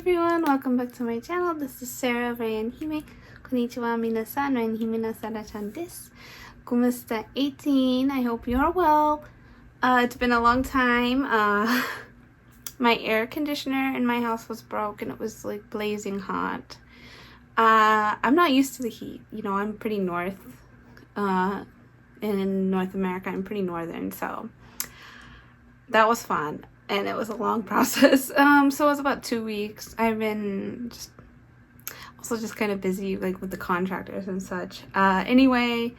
everyone, welcome back to my channel. This is Sarah of raionhime. Konnichiwa minasan, raionhime na Sarah-chan desu. Kumusta 18? I hope you're well. It's been a long time. My air conditioner in my house was broke and it was like blazing hot. I'm not used to the heat. You know, I'm pretty north. In North America, I'm pretty northern, so that was fun. And it was a long process. So it was about 2 weeks. I've been just kind of busy like with the contractors and such. Anyway,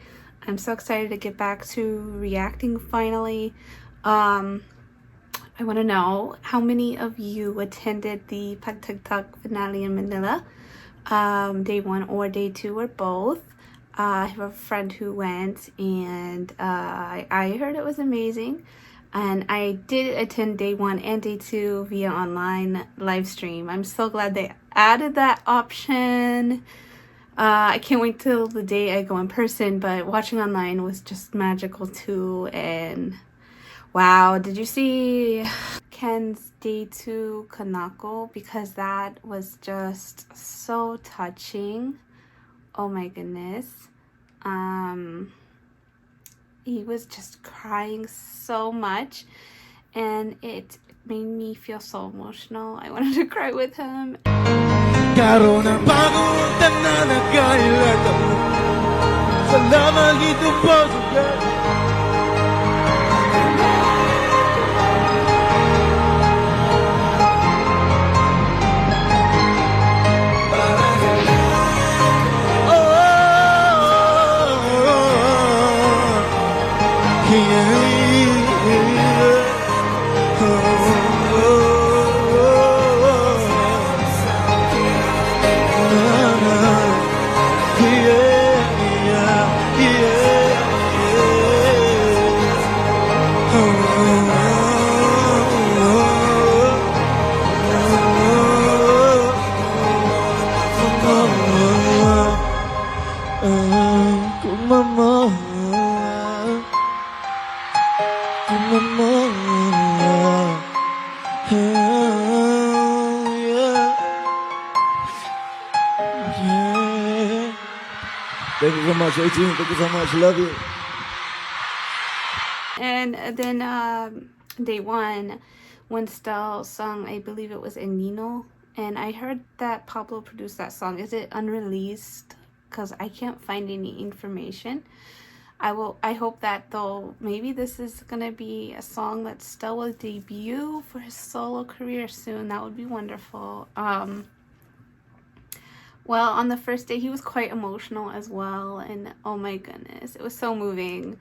I'm so excited to get back to reacting finally. I want to know how many of you attended the PAGTATAG finale in Manila, day 1 or day 2 or both. I have a friend who went, and I heard it was amazing. And I did attend day 1 and day 2 via online live stream. I'm so glad they added that option. I can't wait till the day I go in person, but watching online was just magical too. And wow, did you see Ken's day 2 Kanako? Because that was just so touching. Oh my goodness. He was just crying so much and it made me feel so emotional. I wanted to cry with him. Thank you so much, 18. Thank you so much. Love you. And then day 1, when Stell sung, I believe it was El Nino, and I heard that Pablo produced that song. Is it unreleased? Because I can't find any information. I hope that though maybe this is gonna be a song that Stell will debut for his solo career soon. That would be wonderful. Well, on the first day, he was quite emotional as well, and oh my goodness, it was so moving.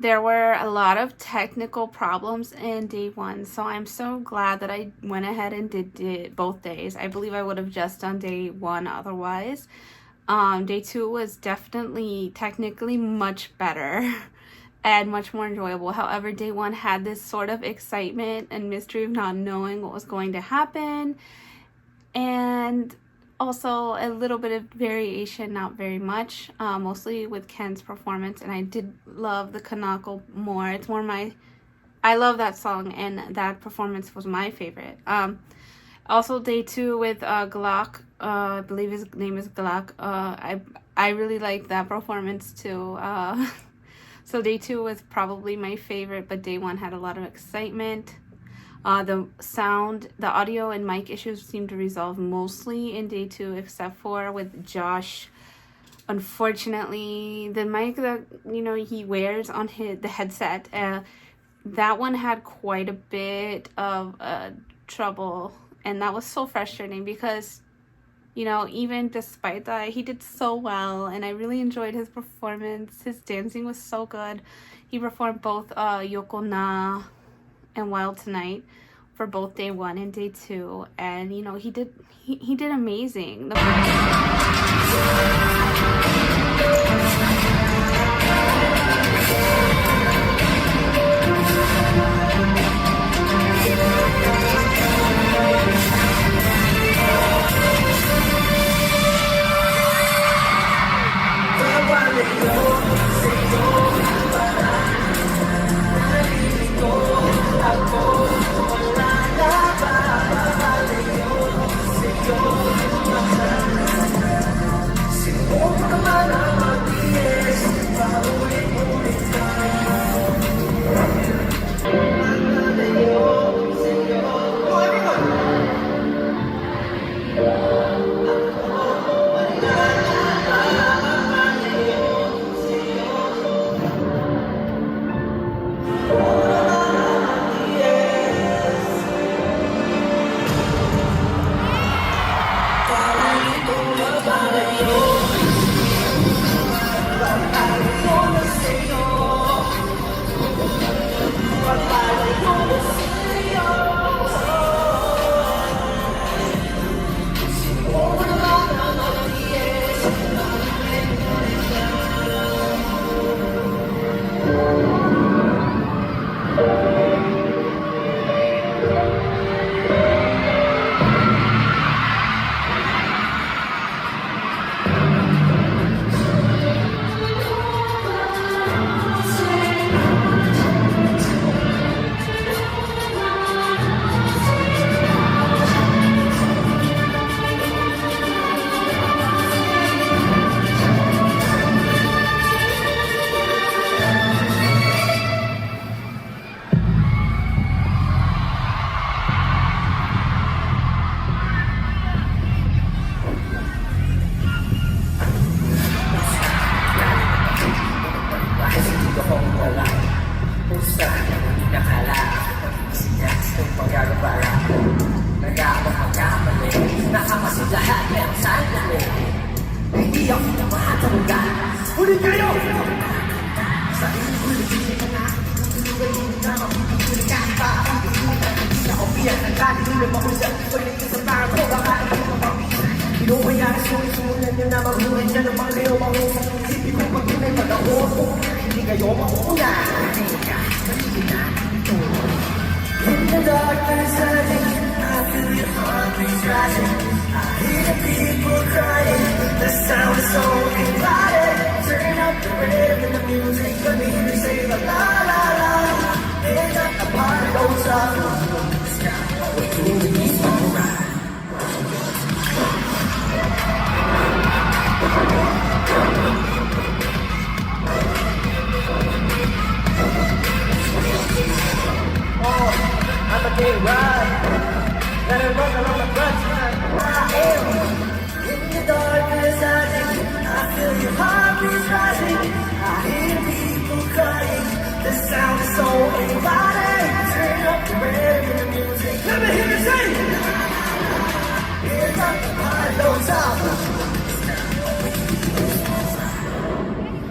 There were a lot of technical problems in day 1, so I'm so glad that I went ahead and did both days. I believe I would have just done day 1 otherwise. Day 2 was definitely technically much better and much more enjoyable. However, day 1 had this sort of excitement and mystery of not knowing what was going to happen, and also a little bit of variation, not very much, mostly with Ken's performance. And I did love the Kanako more. It's more I love that song, and that performance was my favorite. Also, day 2 with Glock. I believe his name is Glock. I really liked that performance too. So day 2 was probably my favorite, but day 1 had a lot of excitement. The sound, the audio and mic issues seemed to resolve mostly in day 2, except for with Josh. Unfortunately, the mic that he wears on the headset, that one had quite a bit of trouble, and that was so frustrating because even despite that, he did so well, and I really enjoyed his performance. His dancing was so good. He performed both Yoko Na and Wild Tonight for both day 1 and day 2, and he did amazing.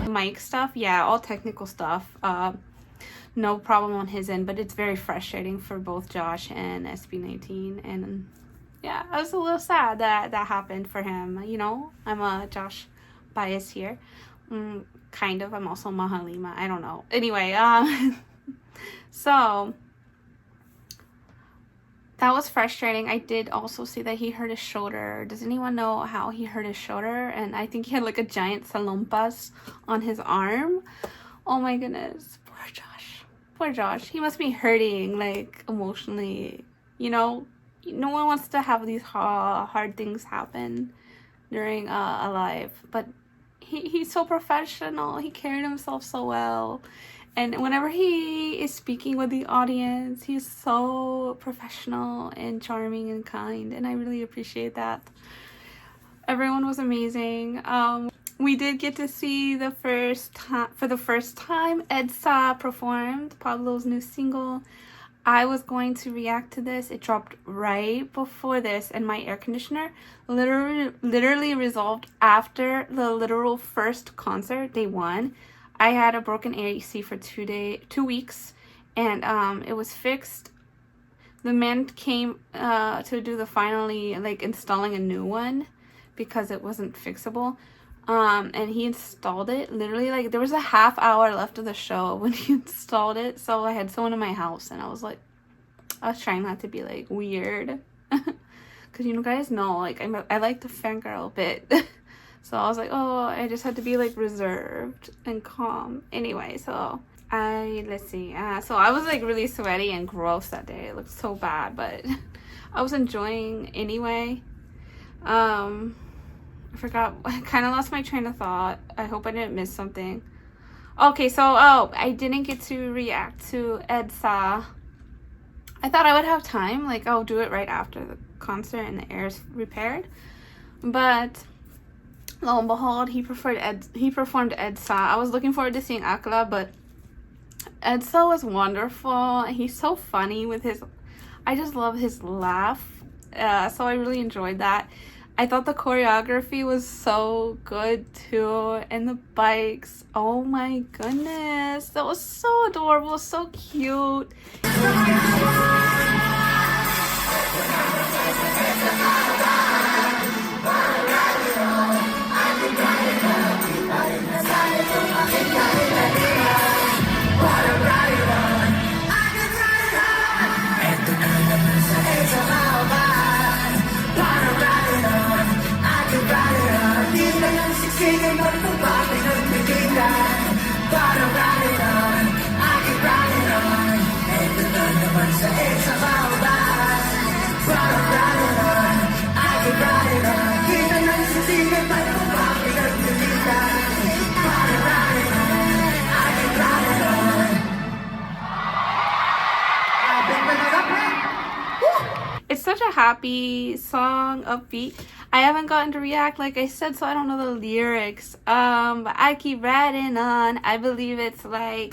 Mic stuff, yeah, all technical stuff. No problem on his end, but it's very frustrating for both Josh and SB19, and yeah, I was a little sad that that happened for him. I'm a Josh bias here, kind of. I'm also Mahalima, I don't know. Anyway, so that was frustrating. I did also see that he hurt his shoulder. Does anyone know how he hurt his shoulder? And I think he had like a giant salompas on his arm. Oh my goodness, poor Josh. He must be hurting, like, emotionally, no one wants to have these hard things happen during a live, but he's so professional. He carried himself so well, and whenever he is speaking with the audience, he's so professional and charming and kind, and I really appreciate that. Everyone was amazing. We did get to see for the first time EDSA performed Pablo's new single. I was going to react to this. It dropped right before this, and my air conditioner literally resolved after the literal first concert, day one. I had a broken AC for 2 weeks, and it was fixed. The man came to do the finally installing a new one because it wasn't fixable. And he installed it literally there was a half hour left of the show when he installed it. So I had someone in my house, and I was trying not to be weird, because you guys know I like to fangirl a bit. So I was I just had to be reserved and calm. Anyway, so let's see. So I was really sweaty and gross that day. It looked so bad, but I was enjoying anyway. I forgot. I kind of lost my train of thought. I hope I didn't miss something. Okay, so I didn't get to react to EDSA. I thought I would have time. I'll do it right after the concert and the air's repaired. But lo and behold, he performed EDSA. I was looking forward to seeing Akla, but EDSA was wonderful. He's so funny with his... I just love his laugh. So I really enjoyed that. I thought the choreography was so good too, and the bikes, oh my goodness, that was so adorable, so cute. It's such a happy song, upbeat. I haven't gotten to react, like I said, so I don't know the lyrics. But I keep riding on. I believe it's I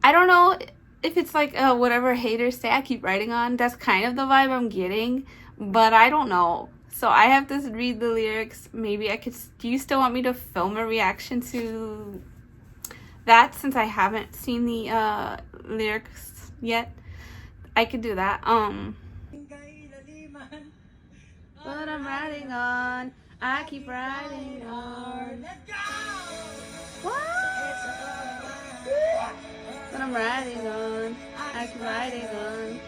don't know if it's whatever haters say, I keep riding on. That's kind of the vibe I'm getting, but I don't know. So I have to read the lyrics. Maybe I could... Do you still want me to film a reaction to that, since I haven't seen the lyrics yet? I could do that. But I'm riding on. I keep riding on. What? But I'm riding on. I keep riding on.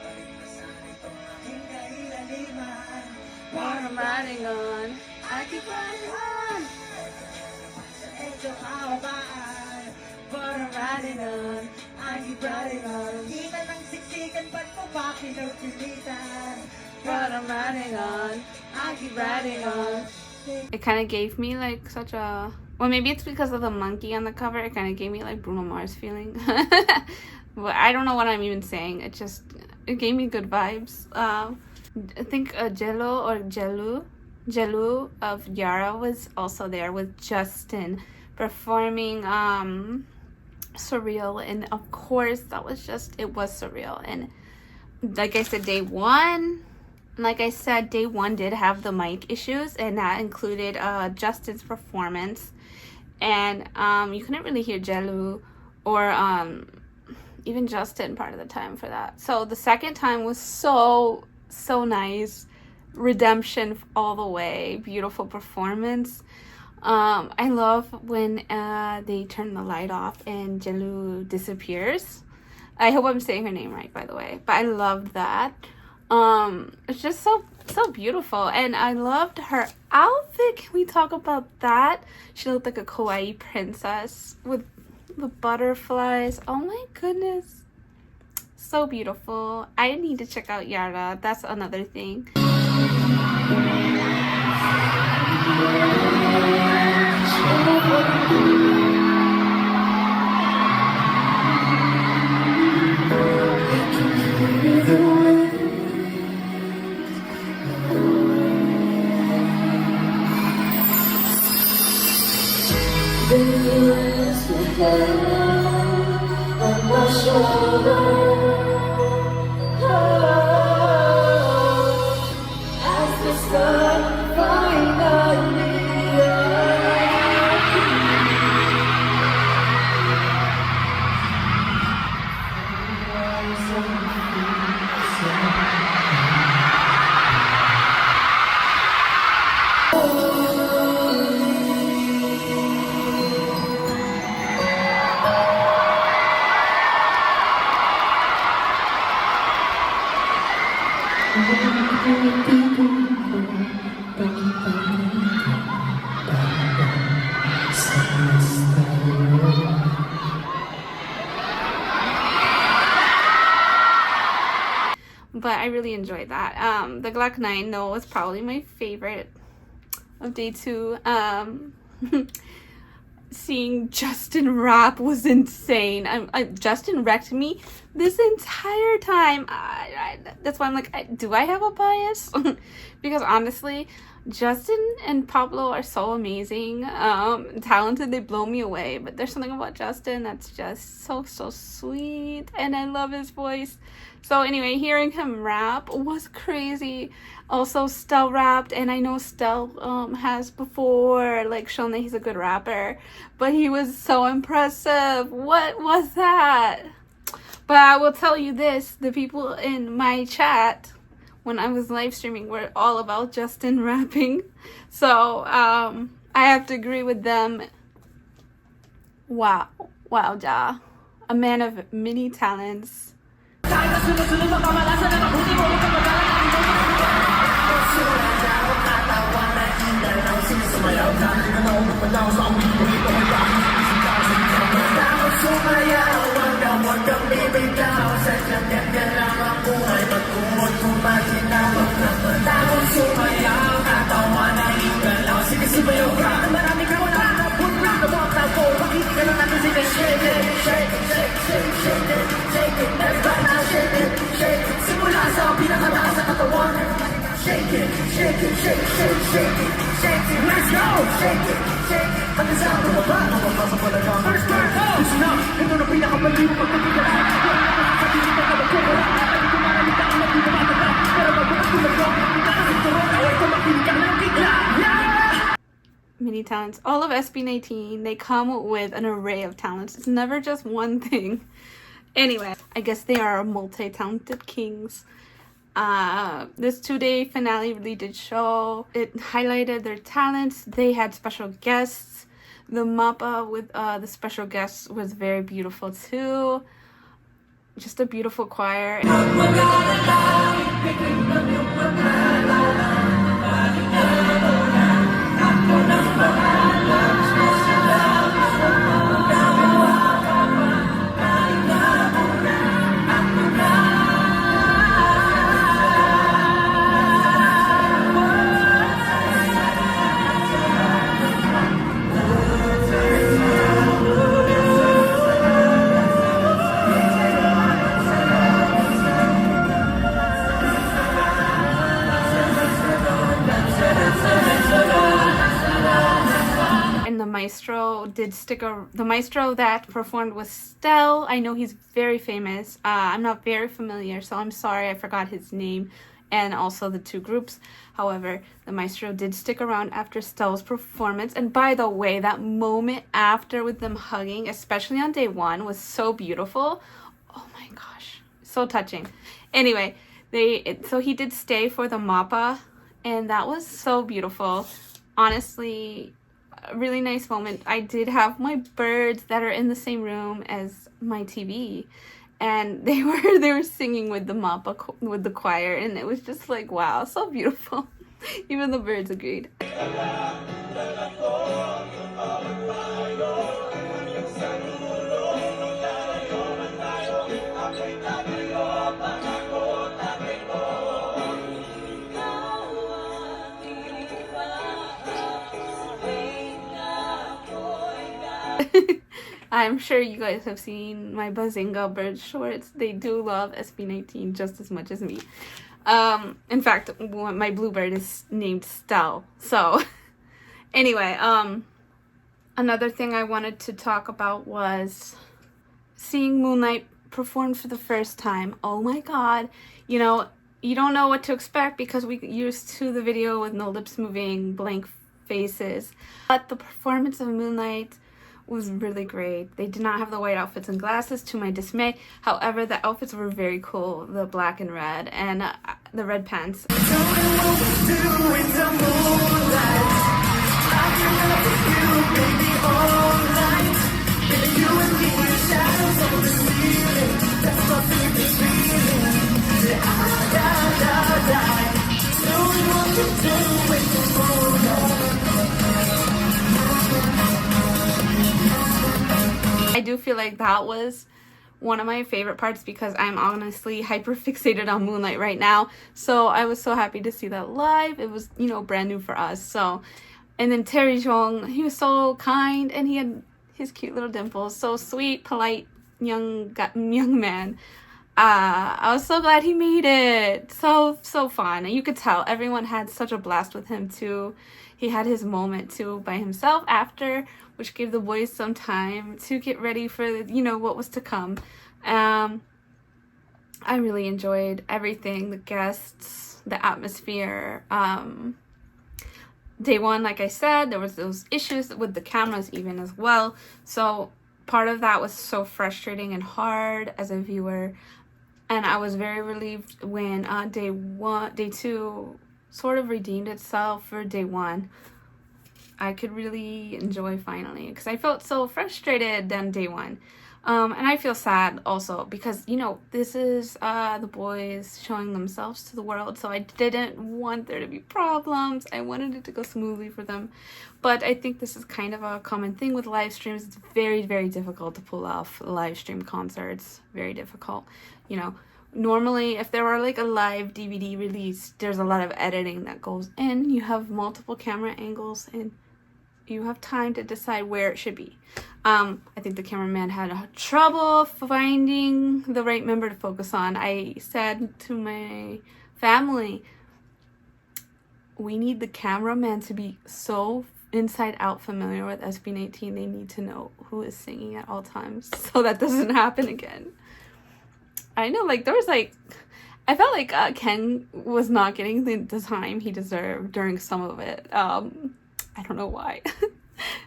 But I'm riding on. I keep riding on. But I'm riding on. I keep riding on. But I'm riding on. I keep riding on. It kind of gave me such a... Well, maybe it's because of the monkey on the cover. It kind of gave me Bruno Mars feeling. But I don't know what I'm even saying. It gave me good vibes. I think Jello or Jelu of Yara was also there with Justin performing Surreal, and of course that was it was surreal. And like I said, day one did have the mic issues, and that included Justin's performance, and you couldn't really hear Jelu or even Justin part of the time for that. So the second time was so nice. Redemption all the way. Beautiful performance. I love when they turn the light off and Jelu disappears. I hope I'm saying her name right, by the way, but I loved that. It's just so beautiful, and I loved her outfit. Can we talk about that? She looked like a kawaii princess with the butterflies. Oh my goodness, So beautiful. I need to check out Yara. That's another thing. On my shoulder, as the sun finally But I really enjoyed that. The Glock 9 though was probably my favorite of day 2. Seeing Justin rap was insane. Justin wrecked me this entire time. That's why I'm like, do I have a bias? Because honestly, Justin and Pablo are so amazing, talented. They blow me away. But there's something about Justin that's just so sweet, and I love his voice. So anyway, hearing him rap was crazy. Also, Stel rapped, and I know Stel has before like shown that he's a good rapper, but he was so impressive. What was that? But I will tell you this: the people in my chat when I was live streaming were all about Justin rapping, so I have to agree with them. Wow, ja, a man of many talents. Many talents. All of SB19, they come with an array of talents. It's never just one thing. Anyway, I guess they are multi-talented kings. This 2-day finale really did show. It highlighted their talents. They had special guests. The mappa with the special guests was very beautiful too. Just a beautiful choir. The maestro that performed was Stel. I know he's very famous. I'm not very familiar, so I'm sorry I forgot his name and also the two groups. However, the maestro did stick around after Stel's performance. And by the way, that moment after with them hugging, especially on day 1, was so beautiful. Oh my gosh, so touching. Anyway, so he did stay for the mappa, and that was so beautiful. Honestly, a really nice moment. I did have my birds that are in the same room as my TV, and they were singing with the mappa, with the choir, and it was just like, wow, so beautiful. Even the birds agreed. I'm sure you guys have seen my Bazinga bird shorts. They do love SB19 just as much as me. In fact, my bluebird is named Stell. So, anyway, another thing I wanted to talk about was seeing Moonlight perform for the first time. Oh my god. You know, you don't know what to expect because we used to the video with no lips moving, blank faces. But the performance of Moonlight was really great. They did not have the white outfits and glasses, to my dismay. However, the outfits were very cool, the black and red, and the red pants. I do feel like that was one of my favorite parts because I'm honestly hyper fixated on Moonlight right now. So I was so happy to see that live. It was, you know, brand new for us. So, and then Terry Jong, he was so kind and he had his cute little dimples. So sweet, polite, young man. I was so glad he made it. So fun. And you could tell everyone had such a blast with him too. He had his moment too by himself after, which gave the boys some time to get ready for, you know, what was to come. I really enjoyed everything, the guests, the atmosphere. Day one, like I said, there was those issues with the cameras even as well. So part of that was so frustrating and hard as a viewer. And I was very relieved when day two sort of redeemed itself for day one. I could really enjoy finally because I felt so frustrated on day one. And I feel sad also because, you know, this is the boys showing themselves to the world. So I didn't want there to be problems. I wanted it to go smoothly for them. But I think this is kind of a common thing with live streams. It's very, very difficult to pull off live stream concerts. Very difficult. You know, normally if there were like a live DVD release, there's a lot of editing that goes in. You have multiple camera angles and you have time to decide where it should be. I think the cameraman had trouble finding the right member to focus on. I said to my family, we need the cameraman to be so inside out familiar with SB19. They need to know who is singing at all times so that doesn't happen again. I know, like, there was like, I felt like Ken was not getting the time he deserved during some of it. I don't know why.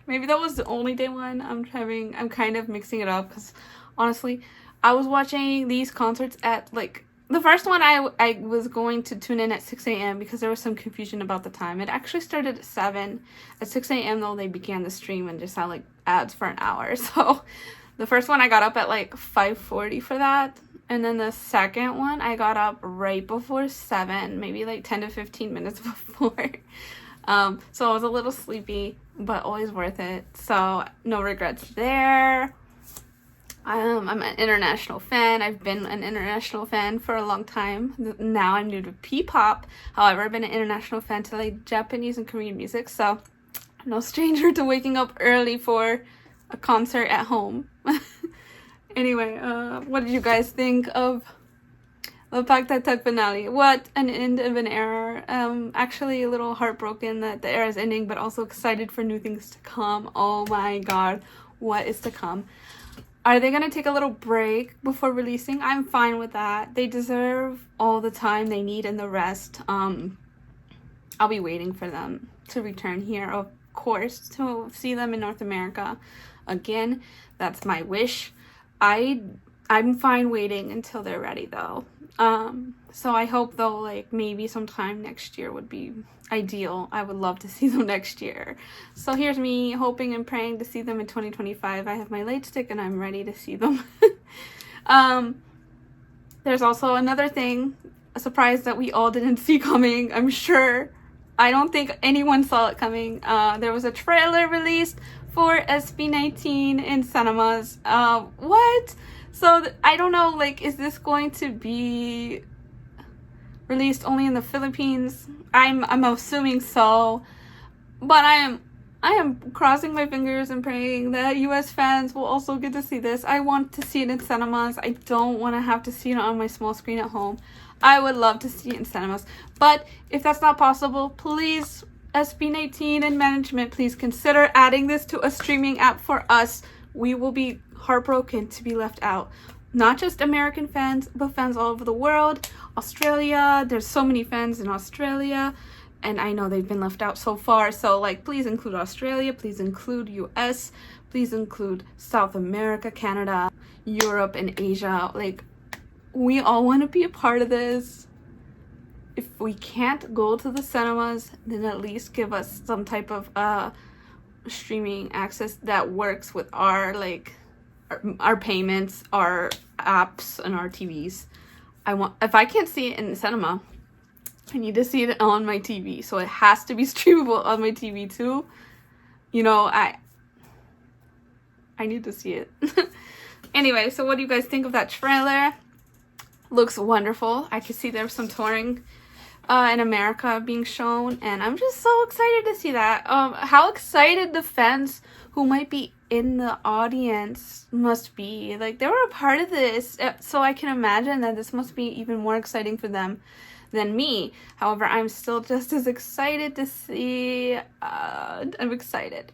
Maybe that was the only day one. I'm kind of mixing it up because honestly, I was watching these concerts at like, the first one I was going to tune in at 6 a.m. because there was some confusion about the time. It actually started at 7. At 6 a.m. though, they began the stream and just had like ads for an hour. So the first one I got up at like 5:40 for that. And then the second one I got up right before 7, maybe like 10 to 15 minutes before. So I was a little sleepy, but always worth it. So no regrets there. I'm an international fan. I've been an international fan for a long time. Now I'm new to P-pop. However, I've been an international fan to like Japanese and Korean music. So I'm no stranger to waking up early for a concert at home. Anyway, what did you guys think of the PAGTATAG finale? What an end of an era. Actually a little heartbroken that the era is ending, but also excited for new things to come. Oh my god, what is to come? Are they gonna take a little break before releasing? I'm fine with that. They deserve all the time they need and the rest. I'll be waiting for them to return here, of course, to see them in North America again. That's my wish. I'm fine waiting until they're ready though. So I hope though, like maybe sometime next year would be ideal. I would love to see them next year. So here's me hoping and praying to see them in 2025. I have my light stick and I'm ready to see them. There's also another thing, a surprise that we all didn't see coming, I'm sure. I don't think anyone saw it coming. There was a trailer released for SB19 in cinemas. What? So I don't know, like, is this going to be released only in the Philippines? I'm assuming so, but I am I am crossing my fingers and praying that US fans will also get to see this. I want to see it in cinemas. I don't want to have to see it on my small screen at home. I would love to see it in cinemas. But if that's not possible, please, SB19 and management, please consider adding this to a streaming app for us. We will be heartbroken to be left out. Not just American fans, but fans all over the world. Australia, there's so many fans in Australia. And I know they've been left out so far. So, like, please include Australia. Please include US. Please include South America, Canada, Europe, and Asia. Like, we all want to be a part of this. If we can't go to the cinemas, then at least give us some type of streaming access that works with our, like, our payments, our apps, and our TVs. If I can't see it in the cinema, I need to see it on my TV, so it has to be streamable on my TV too. You know, I need to see it. Anyway, so what do you guys think of that trailer? Looks wonderful. I can see there's some touring in America being shown, and I'm just so excited to see that. How excited the fans who might be in the audience must be. Like, they were a part of this, so I can imagine that this must be even more exciting for them than me. However, I'm still just as excited to see. I'm excited.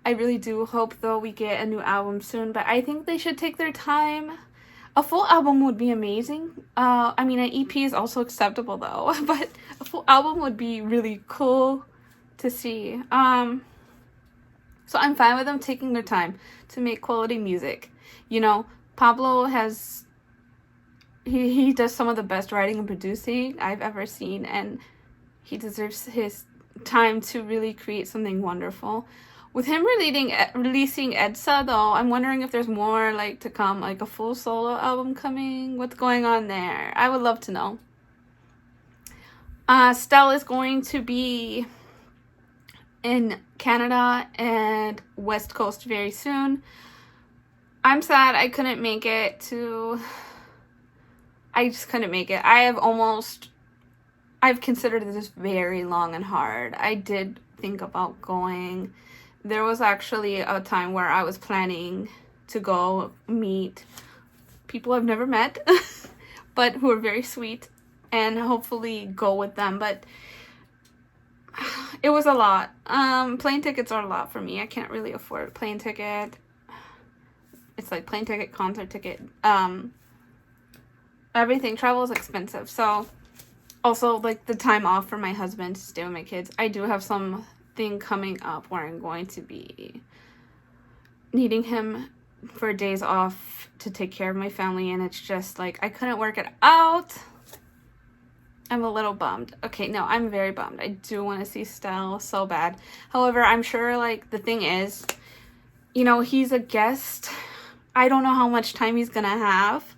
I really do hope, though, we get a new album soon, but I think they should take their time. A full album would be amazing. I mean, an EP is also acceptable, though, but a full album would be really cool to see. So I'm fine with them taking their time to make quality music. You know, Pablo has... He does some of the best writing and producing I've ever seen, and he deserves his time to really create something wonderful. With him releasing Edsa, though, I'm wondering if there's more like to come, like a full solo album coming. What's going on there? I would love to know. Stell is going to be in Canada and West Coast very soon. I'm sad I couldn't make it to... I just couldn't make it. I've considered this very long and hard. I did think about going. There was actually a time where I was planning to go meet people I've never met, but who are very sweet, and hopefully go with them. But it was a lot. Plane tickets are a lot for me. I can't really afford a plane ticket. It's like plane ticket, concert ticket, everything. Travel is expensive. So also, like, the time off for my husband to stay with my kids. I do have something coming up where I'm going to be needing him for days off to take care of my family, and it's just like I couldn't work it out. I'm a little bummed. Okay, no, I'm very bummed. I do want to see Stell so bad. However, I'm sure, like, the thing is, you know, he's a guest. I don't know how much time he's gonna have.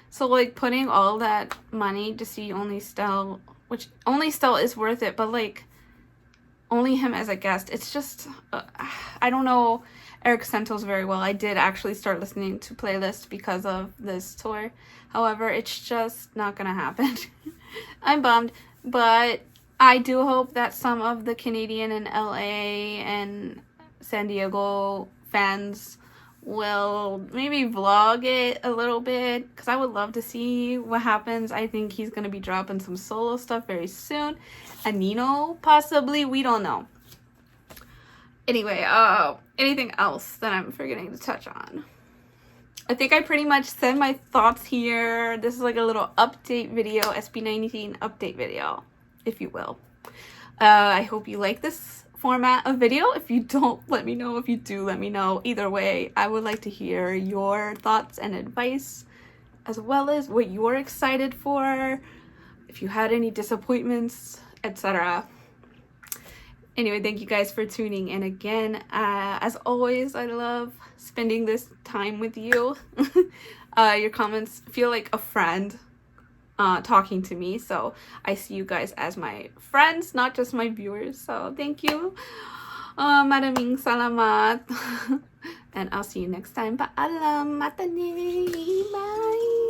So, like, putting all that money to see only Stell, which only Stell is worth it, but, like, only him as a guest, it's just, I don't know Eric Santos very well. I did actually start listening to playlists because of this tour. However, it's just not gonna happen. I'm bummed, but I do hope that some of the Canadian and LA and San Diego fans will maybe vlog it a little bit, because I would love to see what happens. I think he's going to be dropping some solo stuff very soon. And Nino, possibly. We don't know. Anyway, anything else that I'm forgetting to touch on? I think I pretty much said my thoughts here. This is like a little update video, SB19 update video, if you will. I hope you like this format of video. If you don't, let me know. If you do, let me know. Either way, I would like to hear your thoughts and advice, as well as what you're excited for, if you had any disappointments, etc. Anyway, thank you guys for tuning in again. As always, I love spending this time with you. Your comments feel like a friend talking to me, so I see you guys as my friends, not just my viewers. So thank you. Maraming salamat. And I'll see you next time. Paalam. Matane. Bye.